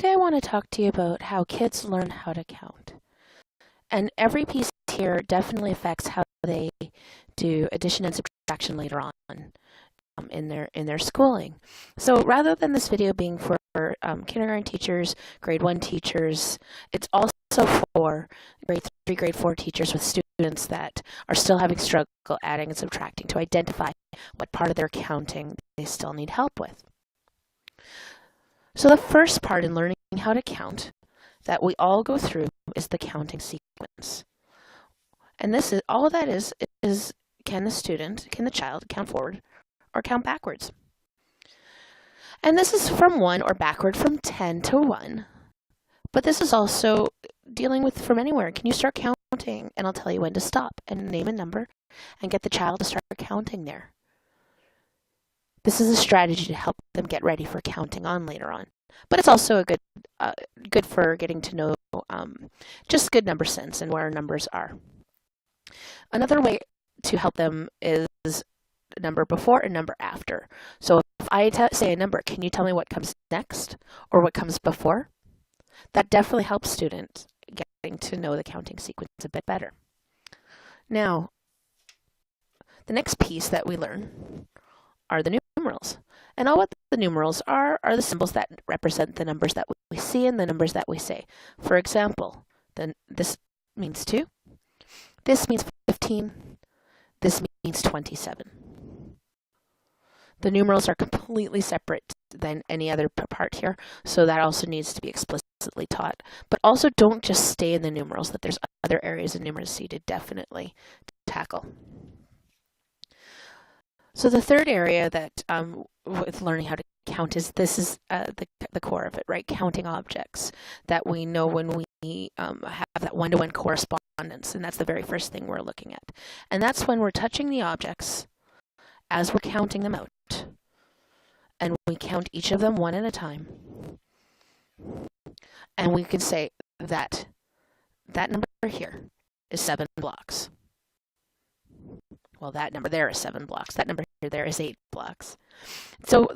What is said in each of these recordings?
Today I want to talk to you about how kids learn how to count. And every piece here definitely affects how they do addition and subtraction later on in their schooling. So rather than this video being for kindergarten teachers, grade 1 teachers, it's also for grade 3, grade 4 teachers with students that are still having struggle adding and subtracting to identify what part of their counting they still need help with. So the first part in learning how to count that we all go through is the counting sequence. And this is all that is can the child count forward or count backwards? And this is from 1 or backward from 10 to 1. But this is also dealing with from anywhere. Can you start counting? And I'll tell you when to stop and name a number and get the child to start counting there. This is a strategy to help them get ready for counting on later on. But it's also a good for getting to know just good number sense and where numbers are. Another way to help them is a number before and number after. So if I say a number, can you tell me what comes next or what comes before? That definitely helps students getting to know the counting sequence a bit better. Now, the next piece that we learn are the numerals. And all what the numerals are the symbols that represent the numbers that we see and the numbers that we say. For example, then this means 2, this means 15, this means 27. The numerals are completely separate than any other part here, so that also needs to be explicitly taught. But also don't just stay in the numerals, that there's other areas of numeracy to definitely tackle. So the third area that with learning how to count is the core of it, right? Counting objects that we know when we have that one-to-one correspondence, and that's the very first thing we're looking at. And that's when we're touching the objects as we're counting them out. And we count each of them one at a time. And we can say that that number here is 7 blocks. Well, that number there is 7 blocks. That number here there is 8 blocks. So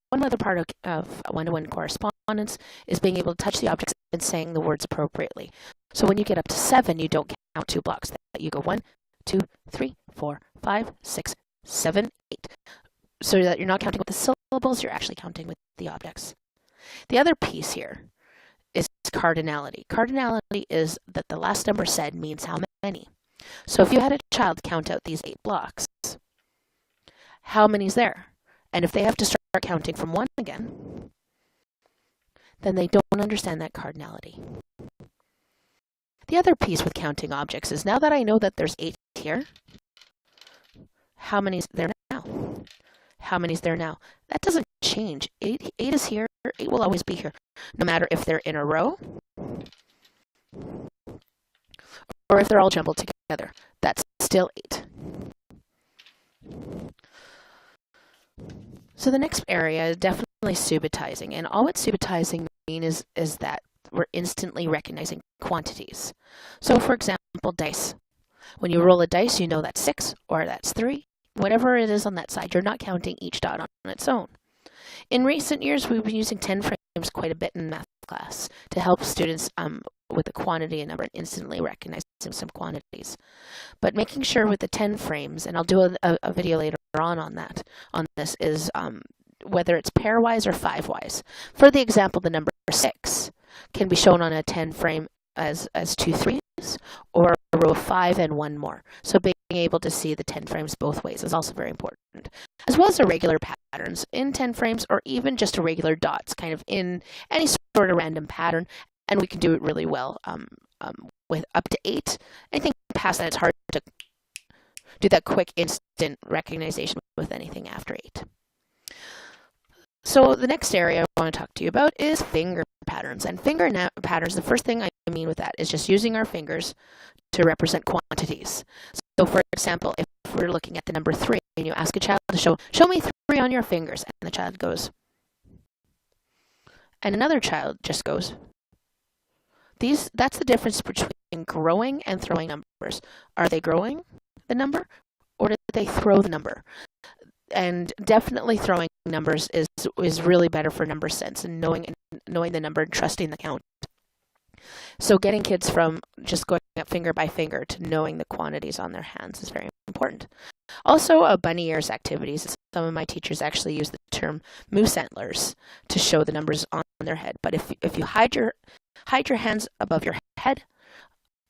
one other part of one-to-one correspondence is being able to touch the objects and saying the words appropriately. So when you get up to 7, you don't count 2 blocks. You go 1, 2, 3, 4, 5, 6, 7, 8. So that you're not counting with the syllables, you're actually counting with the objects. The other piece here is cardinality. Cardinality is that the last number said means how many. So if you had a child count out these 8 blocks, how many's there? And if they have to start counting from 1 again, then they don't understand that cardinality. The other piece with counting objects is now that I know that there's 8 here, how many's there now? How many's there now? That doesn't change. 8 is here, 8 will always be here, no matter if they're in a row or if they're all jumbled together. That's still 8. So the next area is definitely subitizing, and all what subitizing means is that we're instantly recognizing quantities. So for example, dice. When you roll a dice, you know that's 6 or that's 3. Whatever it is on that side, you're not counting each dot on its own. In recent years, we've been using 10 frames quite a bit in math class to help students with the quantity and number and instantly recognizing some quantities. But making sure with the 10 frames, and I'll do a video later on this, is whether it's pairwise or 5-wise. For the example, the number 6 can be shown on a 10 frame as 2 3s or a row of 5 and 1 more. So being able to see the 10 frames both ways is also very important, as well as irregular patterns in 10 frames or even just irregular dots kind of in any sort of random pattern, and we can do it really well with up to 8. Anything past that, it's hard to do that quick instant recognition with anything after 8. So the next area I want to talk to you about is finger patterns. And finger patterns, the first thing I mean with that is just using our fingers to represent quantities. So for example, if we're looking at the number 3 and you ask a child to show me 3 on your fingers, and the child goes, and another child just goes. That's the difference between growing and throwing numbers. Are they growing the number or do they throw the number? and definitely throwing numbers is really better for number sense and knowing the number and trusting the count. So getting kids from just going up finger by finger to knowing the quantities on their hands is very important. Also, bunny ears activities. Some of my teachers actually use the term moose antlers to show the numbers on their head. But if you hide your hands above your head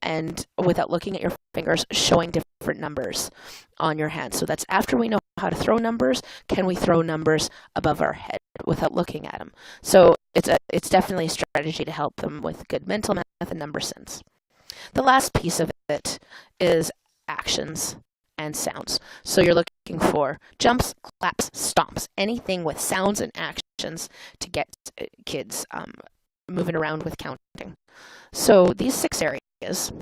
and without looking at your fingers, showing different numbers on your hands. So that's after we know how to throw numbers, can we throw numbers above our head without looking at them? So it's definitely a strategy to help them with good mental math and number sense. The last piece of it is actions and sounds. So you're looking for jumps, claps, stomps, anything with sounds and actions to get kids moving around with counting. So these 6 areas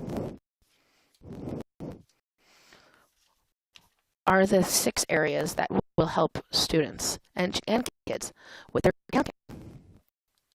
are the 6 areas that will help students and kids with their counting.